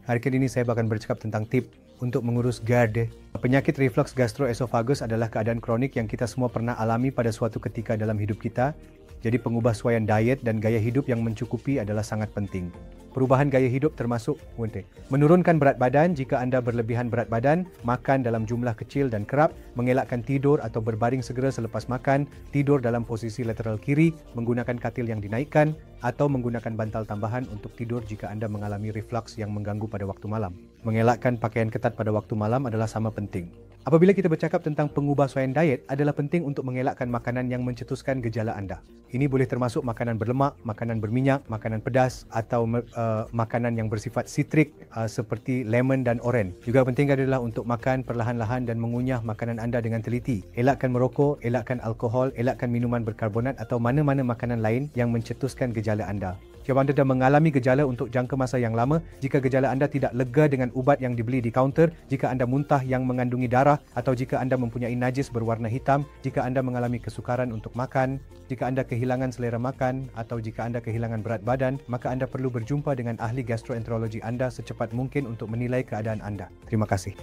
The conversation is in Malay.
Hari ini saya akan bercakap tentang tip untuk mengurus GERD. Penyakit reflux gastroesophagus adalah keadaan kronik yang kita semua pernah alami pada suatu ketika dalam hidup kita. Jadi pengubahsuaian diet dan gaya hidup yang mencukupi adalah sangat penting. Perubahan gaya hidup termasuk menurunkan berat badan jika anda berlebihan berat badan, makan dalam jumlah kecil dan kerap, mengelakkan tidur atau berbaring segera selepas makan, tidur dalam posisi lateral kiri, menggunakan katil yang dinaikkan, atau menggunakan bantal tambahan untuk tidur jika anda mengalami reflux yang mengganggu pada waktu malam. Mengelakkan pakaian ketat pada waktu malam adalah sama penting. Apabila kita bercakap tentang pengubahsuaian diet, adalah penting untuk mengelakkan makanan yang mencetuskan gejala anda. Ini boleh termasuk makanan berlemak, makanan berminyak, makanan pedas atau makanan yang bersifat sitrik seperti lemon dan oren. Juga penting adalah untuk makan perlahan-lahan dan mengunyah makanan anda dengan teliti. Elakkan merokok, elakkan alkohol, elakkan minuman berkarbonat atau mana-mana makanan lain yang mencetuskan gejala anda. Jika anda dah mengalami gejala untuk jangka masa yang lama, jika gejala anda tidak lega dengan ubat yang dibeli di kaunter, jika anda muntah yang mengandungi darah, atau jika anda mempunyai najis berwarna hitam, jika anda mengalami kesukaran untuk makan, jika anda kehilangan selera makan, atau jika anda kehilangan berat badan, maka anda perlu berjumpa dengan ahli gastroenterologi anda secepat mungkin untuk menilai keadaan anda. Terima kasih.